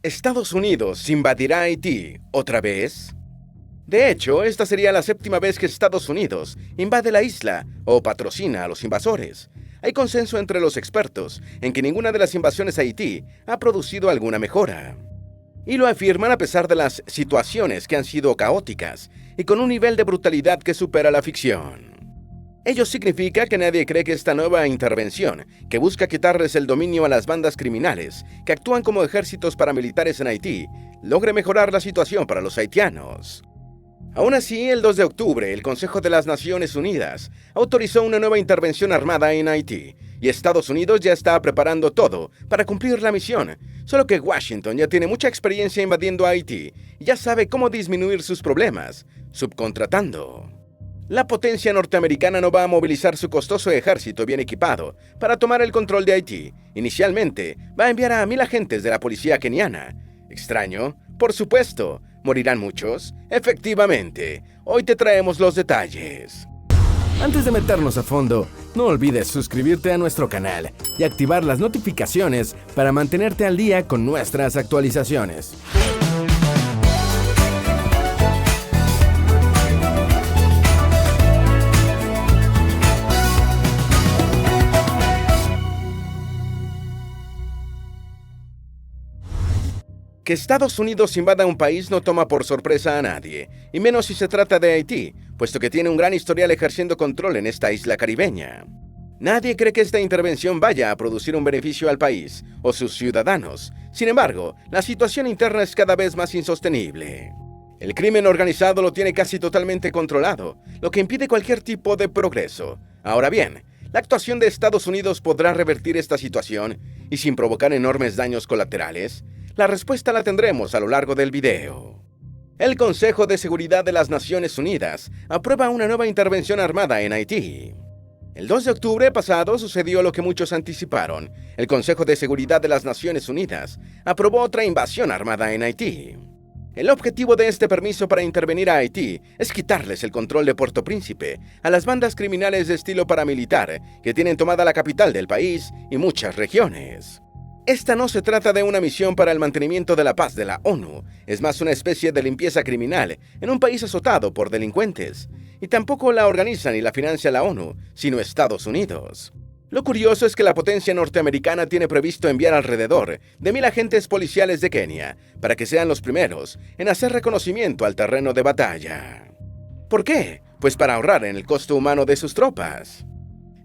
¿Estados Unidos invadirá Haití otra vez? De hecho, esta sería la séptima vez que Estados Unidos invade la isla o patrocina a los invasores. Hay consenso entre los expertos en que ninguna de las invasiones a Haití ha producido alguna mejora. Y lo afirman a pesar de las situaciones que han sido caóticas y con un nivel de brutalidad que supera la ficción. Ello significa que nadie cree que esta nueva intervención, que busca quitarles el dominio a las bandas criminales que actúan como ejércitos paramilitares en Haití, logre mejorar la situación para los haitianos. Aún así, el 2 de octubre, el Consejo de las Naciones Unidas autorizó una nueva intervención armada en Haití, y Estados Unidos ya está preparando todo para cumplir la misión, solo que Washington ya tiene mucha experiencia invadiendo Haití y ya sabe cómo disminuir sus problemas, subcontratando. La potencia norteamericana no va a movilizar su costoso ejército bien equipado para tomar el control de Haití. Inicialmente, va a enviar a 1,000 agentes de la policía keniana. ¿Extraño? Por supuesto. ¿Morirán muchos? Efectivamente. Hoy te traemos los detalles. Antes de meternos a fondo, no olvides suscribirte a nuestro canal y activar las notificaciones para mantenerte al día con nuestras actualizaciones. Que Estados Unidos invada un país no toma por sorpresa a nadie, y menos si se trata de Haití, puesto que tiene un gran historial ejerciendo control en esta isla caribeña. Nadie cree que esta intervención vaya a producir un beneficio al país o sus ciudadanos. Sin embargo, la situación interna es cada vez más insostenible. El crimen organizado lo tiene casi totalmente controlado, lo que impide cualquier tipo de progreso. Ahora bien, la actuación de Estados Unidos podrá revertir esta situación y sin provocar enormes daños colaterales. La respuesta la tendremos a lo largo del video. El Consejo de Seguridad de las Naciones Unidas aprueba una nueva intervención armada en Haití. El 2 de octubre pasado sucedió lo que muchos anticiparon. El Consejo de Seguridad de las Naciones Unidas aprobó otra invasión armada en Haití. El objetivo de este permiso para intervenir a Haití es quitarles el control de Puerto Príncipe a las bandas criminales de estilo paramilitar que tienen tomada la capital del país y muchas regiones. Esta no se trata de una misión para el mantenimiento de la paz de la ONU, es más una especie de limpieza criminal en un país azotado por delincuentes, y tampoco la organiza ni la financia la ONU, sino Estados Unidos. Lo curioso es que la potencia norteamericana tiene previsto enviar alrededor de 1,000 agentes policiales de Kenia para que sean los primeros en hacer reconocimiento al terreno de batalla. ¿Por qué? Pues para ahorrar en el costo humano de sus tropas.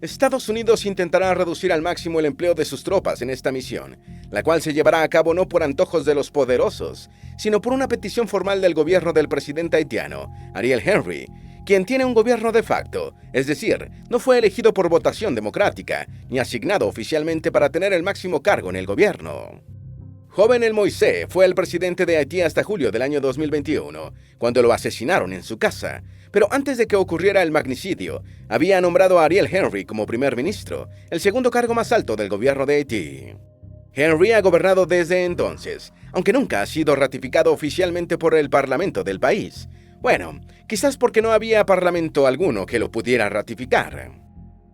Estados Unidos intentará reducir al máximo el empleo de sus tropas en esta misión, la cual se llevará a cabo no por antojos de los poderosos, sino por una petición formal del gobierno del presidente haitiano, Ariel Henry, quien tiene un gobierno de facto, es decir, no fue elegido por votación democrática, ni asignado oficialmente para tener el máximo cargo en el gobierno. Jovenel Moïse fue el presidente de Haití hasta julio del año 2021, cuando lo asesinaron en su casa. Pero antes de que ocurriera el magnicidio, había nombrado a Ariel Henry como primer ministro, el segundo cargo más alto del gobierno de Haití. Henry ha gobernado desde entonces, aunque nunca ha sido ratificado oficialmente por el parlamento del país. Bueno, quizás porque no había parlamento alguno que lo pudiera ratificar.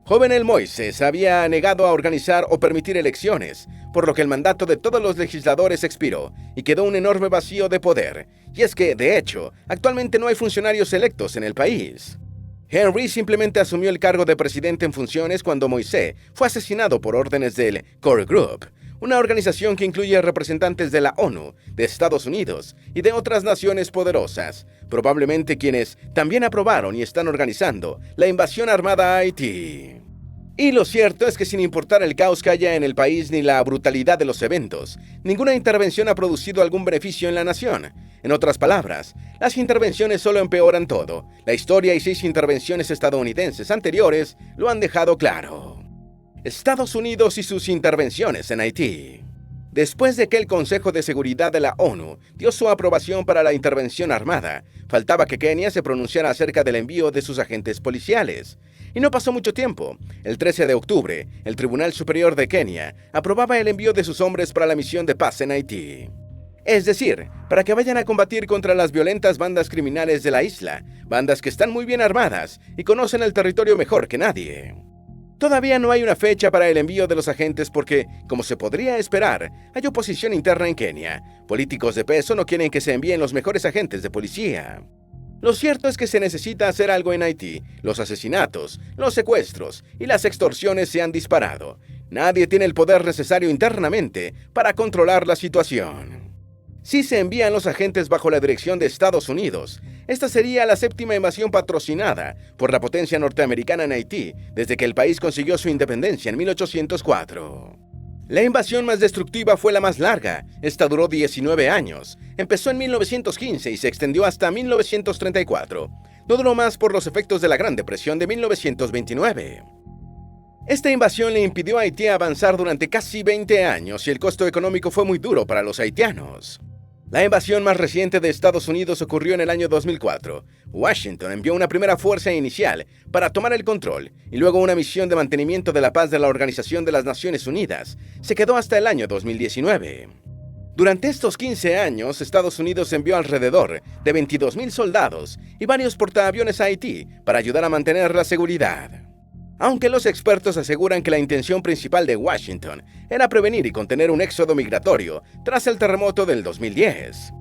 Jovenel Moïse se había negado a organizar o permitir elecciones, por lo que el mandato de todos los legisladores expiró y quedó un enorme vacío de poder. Y es que, de hecho, actualmente no hay funcionarios electos en el país. Henry simplemente asumió el cargo de presidente en funciones cuando Moïse fue asesinado por órdenes del Core Group, una organización que incluye representantes de la ONU, de Estados Unidos y de otras naciones poderosas, probablemente quienes también aprobaron y están organizando la invasión armada a Haití. Y lo cierto es que sin importar el caos que haya en el país ni la brutalidad de los eventos, ninguna intervención ha producido algún beneficio en la nación. En otras palabras, las intervenciones solo empeoran todo. La historia y 6 intervenciones estadounidenses anteriores lo han dejado claro. Estados Unidos y sus intervenciones en Haití. Después de que el Consejo de Seguridad de la ONU dio su aprobación para la intervención armada, faltaba que Kenia se pronunciara acerca del envío de sus agentes policiales. Y no pasó mucho tiempo. El 13 de octubre, el Tribunal Superior de Kenia aprobaba el envío de sus hombres para la misión de paz en Haití. Es decir, para que vayan a combatir contra las violentas bandas criminales de la isla, bandas que están muy bien armadas y conocen el territorio mejor que nadie. Todavía no hay una fecha para el envío de los agentes porque, como se podría esperar, hay oposición interna en Kenia. Políticos de peso no quieren que se envíen los mejores agentes de policía. Lo cierto es que se necesita hacer algo en Haití. Los asesinatos, los secuestros y las extorsiones se han disparado. Nadie tiene el poder necesario internamente para controlar la situación. Si se envían los agentes bajo la dirección de Estados Unidos, esta sería la séptima invasión patrocinada por la potencia norteamericana en Haití desde que el país consiguió su independencia en 1804. La invasión más destructiva fue la más larga. Esta duró 19 años. Empezó en 1915 y se extendió hasta 1934. No duró más por los efectos de la Gran Depresión de 1929. Esta invasión le impidió a Haití avanzar durante casi 20 años y el costo económico fue muy duro para los haitianos. La invasión más reciente de Estados Unidos ocurrió en el año 2004. Washington envió una primera fuerza inicial para tomar el control y luego una misión de mantenimiento de la paz de la Organización de las Naciones Unidas. Se quedó hasta el año 2019. Durante estos 15 años, Estados Unidos envió alrededor de 22,000 soldados y varios portaaviones a Haití para ayudar a mantener la seguridad. Aunque los expertos aseguran que la intención principal de Washington era prevenir y contener un éxodo migratorio tras el terremoto del 2010.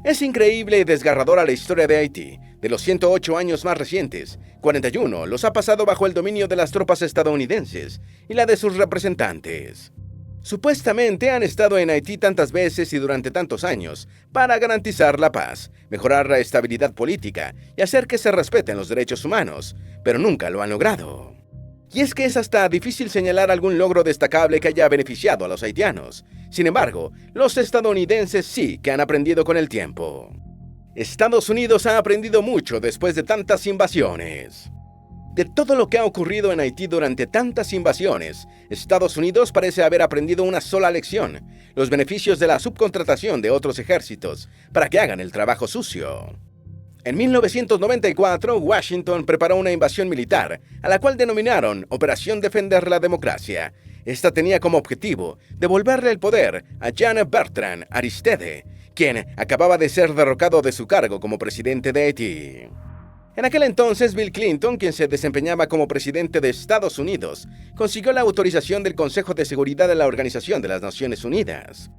Es increíble y desgarradora la historia de Haití. De los 108 años más recientes, 41 los ha pasado bajo el dominio de las tropas estadounidenses y la de sus representantes. Supuestamente han estado en Haití tantas veces y durante tantos años para garantizar la paz, mejorar la estabilidad política y hacer que se respeten los derechos humanos, pero nunca lo han logrado. Y es que es hasta difícil señalar algún logro destacable que haya beneficiado a los haitianos. Sin embargo, los estadounidenses sí que han aprendido con el tiempo. Estados Unidos ha aprendido mucho después de tantas invasiones. De todo lo que ha ocurrido en Haití durante tantas invasiones, Estados Unidos parece haber aprendido una sola lección: los beneficios de la subcontratación de otros ejércitos para que hagan el trabajo sucio. En 1994, Washington preparó una invasión militar, a la cual denominaron Operación Defender la Democracia. Esta tenía como objetivo devolverle el poder a Jean Bertrand Aristide, quien acababa de ser derrocado de su cargo como presidente de Haití. En aquel entonces, Bill Clinton, quien se desempeñaba como presidente de Estados Unidos, consiguió la autorización del Consejo de Seguridad de la Organización de las Naciones Unidas.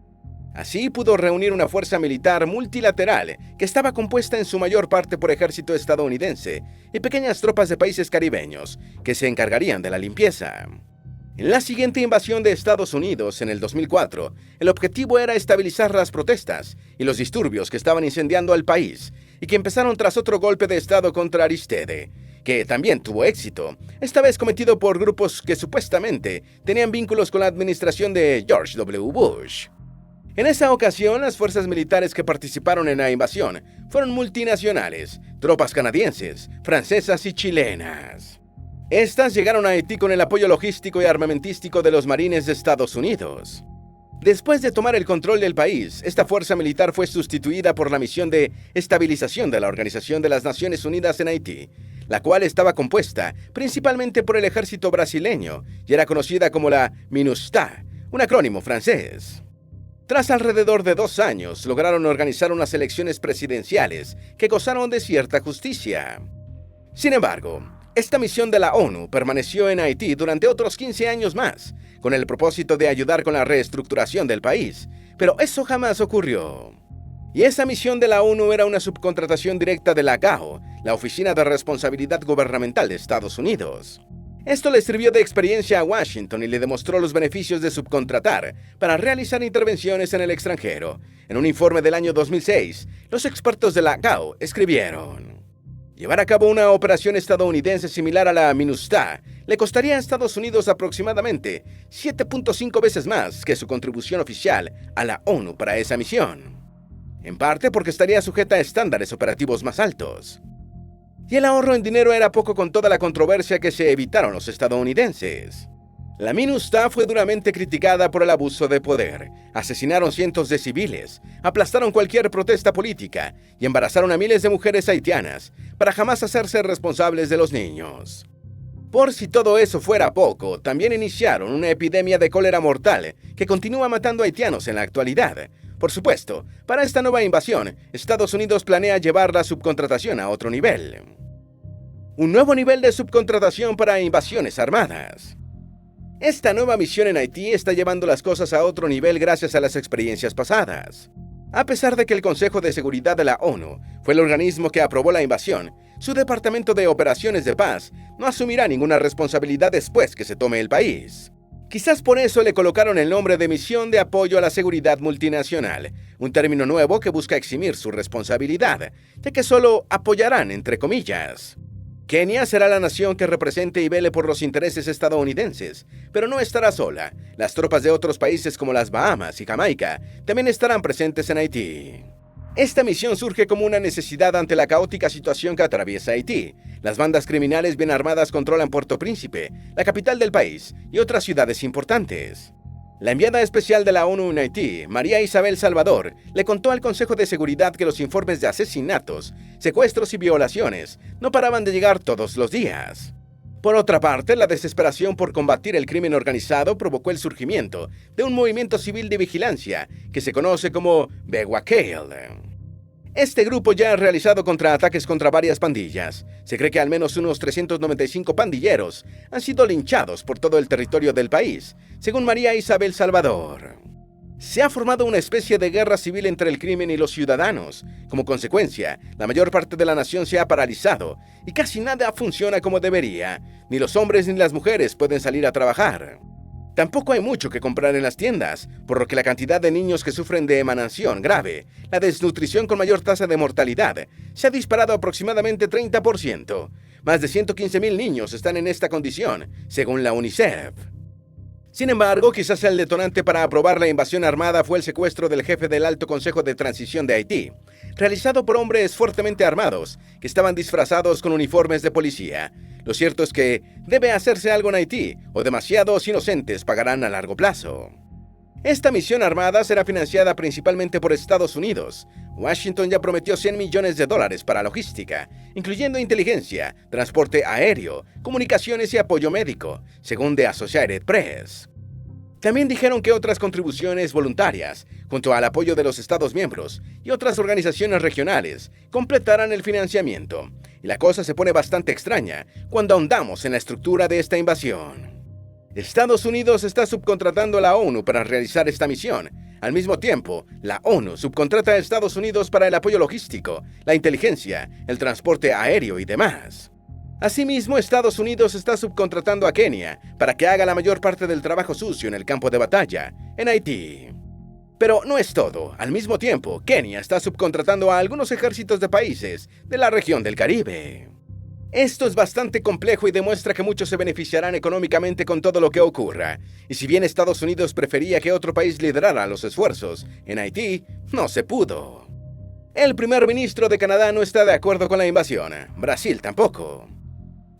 Así pudo reunir una fuerza militar multilateral que estaba compuesta en su mayor parte por ejército estadounidense y pequeñas tropas de países caribeños que se encargarían de la limpieza. En la siguiente invasión de Estados Unidos, en el 2004, el objetivo era estabilizar las protestas y los disturbios que estaban incendiando al país y que empezaron tras otro golpe de Estado contra Aristide, que también tuvo éxito, esta vez cometido por grupos que supuestamente tenían vínculos con la administración de George W. Bush. En esa ocasión, las fuerzas militares que participaron en la invasión fueron multinacionales, tropas canadienses, francesas y chilenas. Estas llegaron a Haití con el apoyo logístico y armamentístico de los marines de Estados Unidos. Después de tomar el control del país, esta fuerza militar fue sustituida por la misión de estabilización de la Organización de las Naciones Unidas en Haití, la cual estaba compuesta principalmente por el ejército brasileño y era conocida como la MINUSTAH, un acrónimo francés. Tras alrededor de 2 años, lograron organizar unas elecciones presidenciales que gozaron de cierta justicia. Sin embargo, esta misión de la ONU permaneció en Haití durante otros 15 años más, con el propósito de ayudar con la reestructuración del país, pero eso jamás ocurrió. Y esa misión de la ONU era una subcontratación directa de la GAO, la Oficina de Responsabilidad Gubernamental de Estados Unidos. Esto le sirvió de experiencia a Washington y le demostró los beneficios de subcontratar para realizar intervenciones en el extranjero. En un informe del año 2006, los expertos de la GAO escribieron: llevar a cabo una operación estadounidense similar a la MINUSTAH le costaría a Estados Unidos aproximadamente 7.5 veces más que su contribución oficial a la ONU para esa misión. En parte porque estaría sujeta a estándares operativos más altos. Y el ahorro en dinero era poco con toda la controversia que se evitaron los estadounidenses. La MINUSTAH fue duramente criticada por el abuso de poder. Asesinaron cientos de civiles, aplastaron cualquier protesta política y embarazaron a miles de mujeres haitianas para jamás hacerse responsables de los niños. Por si todo eso fuera poco, también iniciaron una epidemia de cólera mortal que continúa matando haitianos en la actualidad. Por supuesto, para esta nueva invasión, Estados Unidos planea llevar la subcontratación a otro nivel. Un nuevo nivel de subcontratación para invasiones armadas. Esta nueva misión en Haití está llevando las cosas a otro nivel gracias a las experiencias pasadas. A pesar de que el Consejo de Seguridad de la ONU fue el organismo que aprobó la invasión, su Departamento de Operaciones de Paz no asumirá ninguna responsabilidad después que se tome el país. Quizás por eso le colocaron el nombre de Misión de Apoyo a la Seguridad Multinacional, un término nuevo que busca eximir su responsabilidad, ya que solo apoyarán entre comillas. Kenia será la nación que represente y vele por los intereses estadounidenses, pero no estará sola. Las tropas de otros países como las Bahamas y Jamaica también estarán presentes en Haití. Esta misión surge como una necesidad ante la caótica situación que atraviesa Haití. Las bandas criminales bien armadas controlan Puerto Príncipe, la capital del país, y otras ciudades importantes. La enviada especial de la ONU en Haití, María Isabel Salvador, le contó al Consejo de Seguridad que los informes de asesinatos, secuestros y violaciones no paraban de llegar todos los días. Por otra parte, la desesperación por combatir el crimen organizado provocó el surgimiento de un movimiento civil de vigilancia que se conoce como Bewakale. Este grupo ya ha realizado contraataques contra varias pandillas. Se cree que al menos unos 395 pandilleros han sido linchados por todo el territorio del país, según María Isabel Salvador. Se ha formado una especie de guerra civil entre el crimen y los ciudadanos. Como consecuencia, la mayor parte de la nación se ha paralizado y casi nada funciona como debería. Ni los hombres ni las mujeres pueden salir a trabajar. Tampoco hay mucho que comprar en las tiendas, por lo que la cantidad de niños que sufren de emanación grave, la desnutrición con mayor tasa de mortalidad, se ha disparado aproximadamente 30%. Más de 115,000 niños están en esta condición, según la UNICEF. Sin embargo, quizás el detonante para aprobar la invasión armada fue el secuestro del jefe del Alto Consejo de Transición de Haití, realizado por hombres fuertemente armados, que estaban disfrazados con uniformes de policía. Lo cierto es que debe hacerse algo en Haití, o demasiados inocentes pagarán a largo plazo. Esta misión armada será financiada principalmente por Estados Unidos. Washington ya prometió $100 millones para logística, incluyendo inteligencia, transporte aéreo, comunicaciones y apoyo médico, según The Associated Press. También dijeron que otras contribuciones voluntarias, junto al apoyo de los Estados miembros y otras organizaciones regionales, completarán el financiamiento. Y la cosa se pone bastante extraña cuando ahondamos en la estructura de esta invasión. Estados Unidos está subcontratando a la ONU para realizar esta misión. Al mismo tiempo, la ONU subcontrata a Estados Unidos para el apoyo logístico, la inteligencia, el transporte aéreo y demás. Asimismo, Estados Unidos está subcontratando a Kenia para que haga la mayor parte del trabajo sucio en el campo de batalla, en Haití. Pero no es todo. Al mismo tiempo, Kenia está subcontratando a algunos ejércitos de países de la región del Caribe. Esto es bastante complejo y demuestra que muchos se beneficiarán económicamente con todo lo que ocurra. Y si bien Estados Unidos prefería que otro país liderara los esfuerzos, en Haití no se pudo. El primer ministro de Canadá no está de acuerdo con la invasión. Brasil tampoco.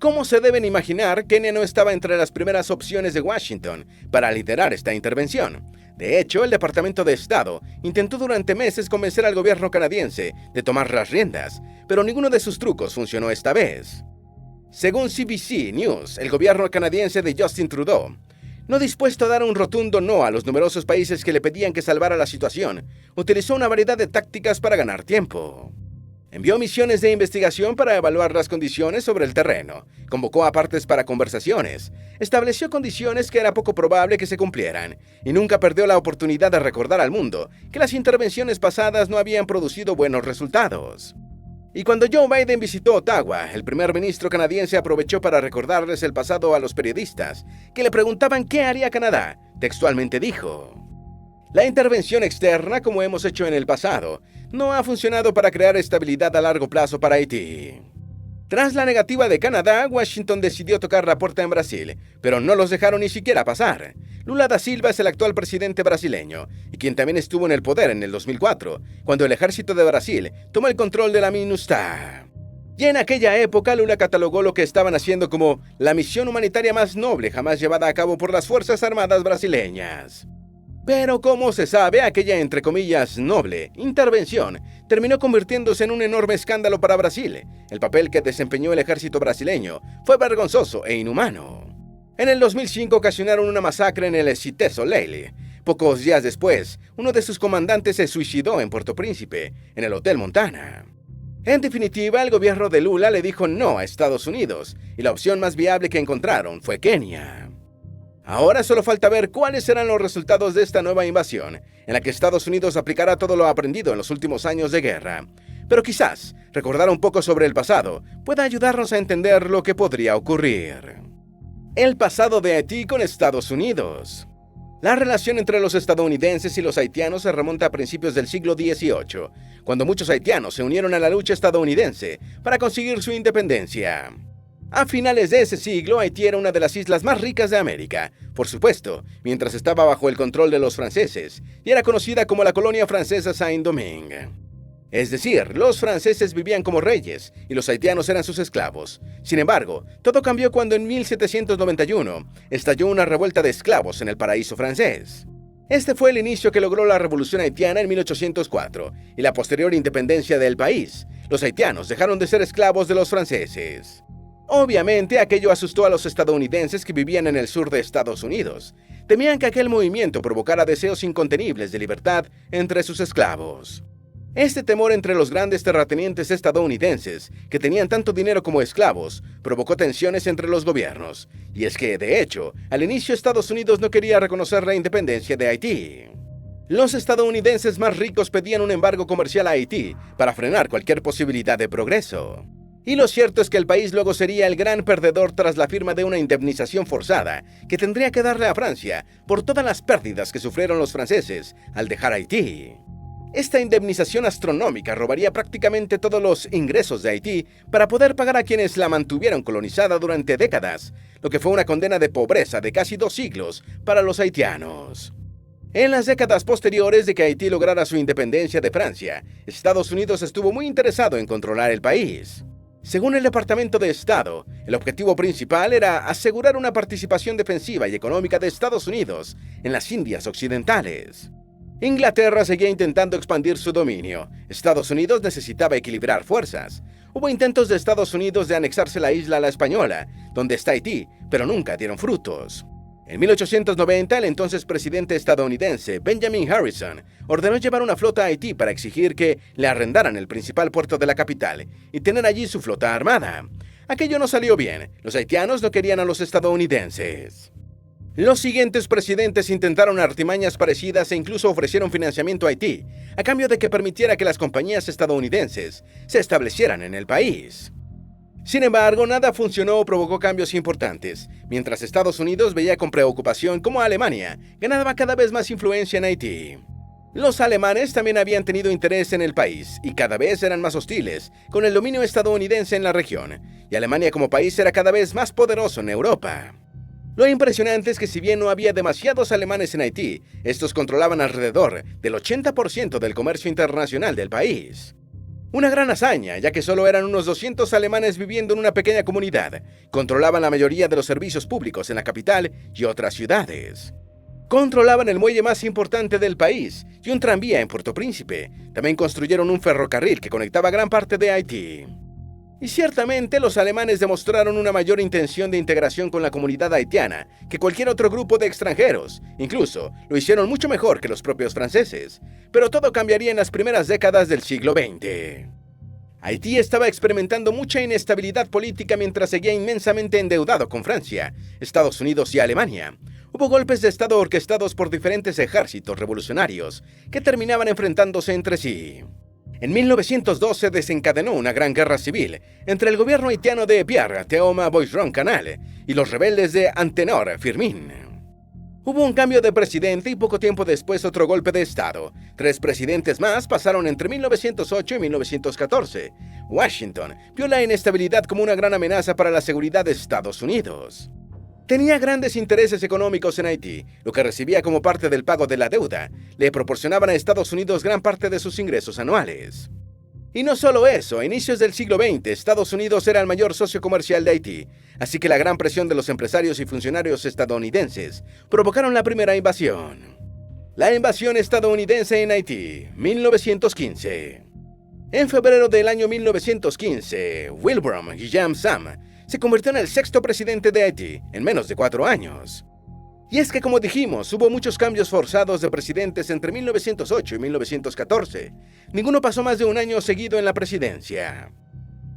Como se deben imaginar, Kenia no estaba entre las primeras opciones de Washington para liderar esta intervención. De hecho, el Departamento de Estado intentó durante meses convencer al gobierno canadiense de tomar las riendas, pero ninguno de sus trucos funcionó esta vez. Según CBC News, el gobierno canadiense de Justin Trudeau, no dispuesto a dar un rotundo no a los numerosos países que le pedían que salvara la situación, utilizó una variedad de tácticas para ganar tiempo. Envió misiones de investigación para evaluar las condiciones sobre el terreno, convocó a partes para conversaciones, estableció condiciones que era poco probable que se cumplieran, y nunca perdió la oportunidad de recordar al mundo que las intervenciones pasadas no habían producido buenos resultados. Y cuando Joe Biden visitó Ottawa, el primer ministro canadiense aprovechó para recordarles el pasado a los periodistas, que le preguntaban qué haría Canadá. Textualmente dijo: "La intervención externa, como hemos hecho en el pasado, no ha funcionado para crear estabilidad a largo plazo para Haití". Tras la negativa de Canadá, Washington decidió tocar la puerta en Brasil, pero no los dejaron ni siquiera pasar. Lula da Silva es el actual presidente brasileño, y quien también estuvo en el poder en el 2004, cuando el ejército de Brasil tomó el control de la MINUSTAH. Y en aquella época, Lula catalogó lo que estaban haciendo como la misión humanitaria más noble jamás llevada a cabo por las Fuerzas Armadas brasileñas. Pero como se sabe, aquella entre comillas noble intervención terminó convirtiéndose en un enorme escándalo para Brasil. El papel que desempeñó el ejército brasileño fue vergonzoso e inhumano. En el 2005 ocasionaron una masacre en el Cité Soleil. Pocos días después, uno de sus comandantes se suicidó en Puerto Príncipe, en el Hotel Montana. En definitiva, el gobierno de Lula le dijo no a Estados Unidos, y la opción más viable que encontraron fue Kenia. Ahora solo falta ver cuáles serán los resultados de esta nueva invasión, en la que Estados Unidos aplicará todo lo aprendido en los últimos años de guerra. Pero quizás recordar un poco sobre el pasado pueda ayudarnos a entender lo que podría ocurrir. El pasado de Haití con Estados Unidos. La relación entre los estadounidenses y los haitianos se remonta a principios del siglo XVIII, cuando muchos haitianos se unieron a la lucha estadounidense para conseguir su independencia. A finales de ese siglo, Haití era una de las islas más ricas de América, por supuesto, mientras estaba bajo el control de los franceses, y era conocida como la colonia francesa Saint-Domingue. Es decir, los franceses vivían como reyes y los haitianos eran sus esclavos. Sin embargo, todo cambió cuando en 1791 estalló una revuelta de esclavos en el paraíso francés. Este fue el inicio que logró la Revolución Haitiana en 1804 y la posterior independencia del país. Los haitianos dejaron de ser esclavos de los franceses. Obviamente, aquello asustó a los estadounidenses que vivían en el sur de Estados Unidos. Temían que aquel movimiento provocara deseos incontenibles de libertad entre sus esclavos. Este temor entre los grandes terratenientes estadounidenses, que tenían tanto dinero como esclavos, provocó tensiones entre los gobiernos. Y es que, de hecho, al inicio Estados Unidos no quería reconocer la independencia de Haití. Los estadounidenses más ricos pedían un embargo comercial a Haití para frenar cualquier posibilidad de progreso. Y lo cierto es que el país luego sería el gran perdedor tras la firma de una indemnización forzada que tendría que darle a Francia por todas las pérdidas que sufrieron los franceses al dejar Haití. Esta indemnización astronómica robaría prácticamente todos los ingresos de Haití para poder pagar a quienes la mantuvieron colonizada durante décadas, lo que fue una condena de pobreza de casi 2 siglos para los haitianos. En las décadas posteriores de que Haití lograra su independencia de Francia, Estados Unidos estuvo muy interesado en controlar el país. Según el Departamento de Estado, el objetivo principal era asegurar una participación defensiva y económica de Estados Unidos en las Indias Occidentales. Inglaterra seguía intentando expandir su dominio. Estados Unidos necesitaba equilibrar fuerzas. Hubo intentos de Estados Unidos de anexarse la isla a la Española, donde está Haití, pero nunca dieron frutos. En 1890, el entonces presidente estadounidense, Benjamin Harrison, ordenó llevar una flota a Haití para exigir que le arrendaran el principal puerto de la capital y tener allí su flota armada. Aquello no salió bien. Los haitianos no querían a los estadounidenses. Los siguientes presidentes intentaron artimañas parecidas e incluso ofrecieron financiamiento a Haití, a cambio de que permitiera que las compañías estadounidenses se establecieran en el país. Sin embargo, nada funcionó o provocó cambios importantes, mientras Estados Unidos veía con preocupación cómo Alemania ganaba cada vez más influencia en Haití. Los alemanes también habían tenido interés en el país y cada vez eran más hostiles con el dominio estadounidense en la región, y Alemania como país era cada vez más poderoso en Europa. Lo impresionante es que si bien no había demasiados alemanes en Haití, estos controlaban alrededor del 80% del comercio internacional del país. Una gran hazaña, ya que solo eran unos 200 alemanes viviendo en una pequeña comunidad. Controlaban la mayoría de los servicios públicos en la capital y otras ciudades. Controlaban el muelle más importante del país y un tranvía en Puerto Príncipe. También construyeron un ferrocarril que conectaba gran parte de Haití. Y ciertamente los alemanes demostraron una mayor intención de integración con la comunidad haitiana que cualquier otro grupo de extranjeros. Incluso lo hicieron mucho mejor que los propios franceses. Pero todo cambiaría en las primeras décadas del siglo XX. Haití estaba experimentando mucha inestabilidad política mientras seguía inmensamente endeudado con Francia, Estados Unidos y Alemania. Hubo golpes de Estado orquestados por diferentes ejércitos revolucionarios que terminaban enfrentándose entre sí. En 1912 desencadenó una gran guerra civil entre el gobierno haitiano de Pierre Teoma Boisron Canal y los rebeldes de Antenor Firmin. Hubo un cambio de presidente y poco tiempo después otro golpe de Estado. 3 presidentes más pasaron entre 1908 y 1914. Washington vio la inestabilidad como una gran amenaza para la seguridad de Estados Unidos. Tenía grandes intereses económicos en Haití, lo que recibía como parte del pago de la deuda. Le proporcionaban a Estados Unidos gran parte de sus ingresos anuales. Y no solo eso, a inicios del siglo XX, Estados Unidos era el mayor socio comercial de Haití, así que la gran presión de los empresarios y funcionarios estadounidenses provocaron la primera invasión. La invasión estadounidense en Haití, 1915. En febrero del año 1915, Wilbraham Guillaume Sam se convirtió en el 6º presidente de Haití en menos de 4 años. Y es que, como dijimos, hubo muchos cambios forzados de presidentes entre 1908 y 1914. Ninguno pasó más de un año seguido en la presidencia.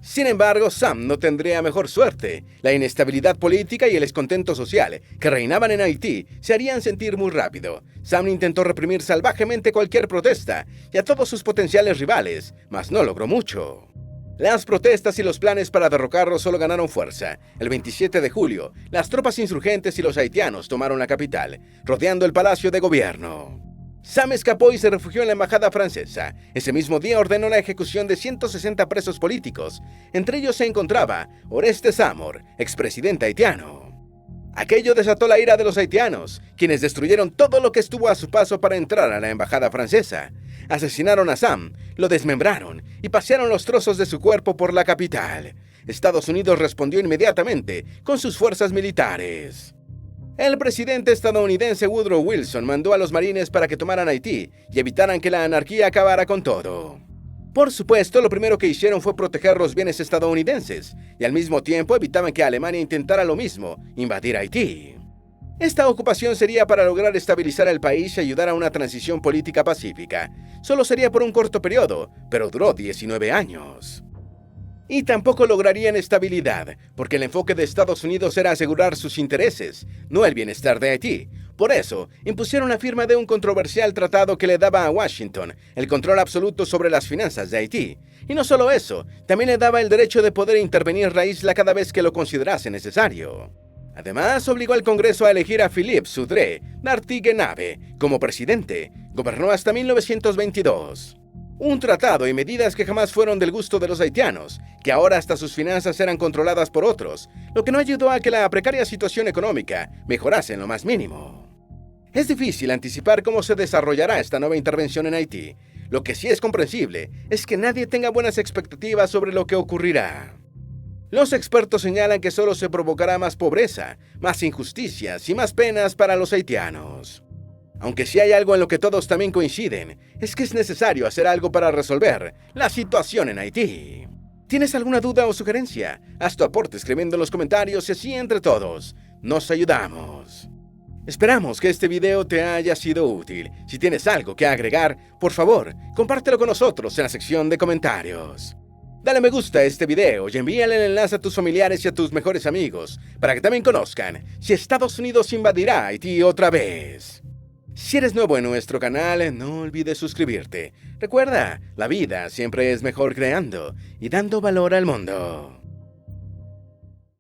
Sin embargo, Sam no tendría mejor suerte. La inestabilidad política y el descontento social que reinaban en Haití se harían sentir muy rápido. Sam intentó reprimir salvajemente cualquier protesta y a todos sus potenciales rivales, mas no logró mucho. Las protestas y los planes para derrocarlo solo ganaron fuerza. El 27 de julio, las tropas insurgentes y los haitianos tomaron la capital, rodeando el palacio de gobierno. Sam escapó y se refugió en la embajada francesa. Ese mismo día ordenó la ejecución de 160 presos políticos. Entre ellos se encontraba Oreste Zamor, expresidente haitiano. Aquello desató la ira de los haitianos, quienes destruyeron todo lo que estuvo a su paso para entrar a la embajada francesa. Asesinaron a Sam, lo desmembraron y pasearon los trozos de su cuerpo por la capital. Estados Unidos respondió inmediatamente con sus fuerzas militares. El presidente estadounidense Woodrow Wilson mandó a los marines para que tomaran Haití y evitaran que la anarquía acabara con todo. Por supuesto, lo primero que hicieron fue proteger los bienes estadounidenses y al mismo tiempo evitaban que Alemania intentara lo mismo, invadir Haití. Esta ocupación sería para lograr estabilizar el país y ayudar a una transición política pacífica. Solo sería por un corto periodo, pero duró 19 años. Y tampoco lograrían estabilidad, porque el enfoque de Estados Unidos era asegurar sus intereses, no el bienestar de Haití. Por eso, impusieron la firma de un controversial tratado que le daba a Washington el control absoluto sobre las finanzas de Haití. Y no solo eso, también le daba el derecho de poder intervenir en la isla cada vez que lo considerase necesario. Además, obligó al Congreso a elegir a Philippe Soudré d'Artiguenave como presidente. Gobernó hasta 1922. Un tratado y medidas que jamás fueron del gusto de los haitianos, que ahora hasta sus finanzas eran controladas por otros, lo que no ayudó a que la precaria situación económica mejorase en lo más mínimo. Es difícil anticipar cómo se desarrollará esta nueva intervención en Haití. Lo que sí es comprensible es que nadie tenga buenas expectativas sobre lo que ocurrirá. Los expertos señalan que solo se provocará más pobreza, más injusticias y más penas para los haitianos. Aunque si hay algo en lo que todos también coinciden, es que es necesario hacer algo para resolver la situación en Haití. ¿Tienes alguna duda o sugerencia? Haz tu aporte escribiendo en los comentarios y así entre todos nos ayudamos. Esperamos que este video te haya sido útil. Si tienes algo que agregar, por favor, compártelo con nosotros en la sección de comentarios. Dale me gusta a este video y envíale el enlace a tus familiares y a tus mejores amigos para que también conozcan si Estados Unidos invadirá Haití otra vez. Si eres nuevo en nuestro canal, no olvides suscribirte. Recuerda, la vida siempre es mejor creando y dando valor al mundo.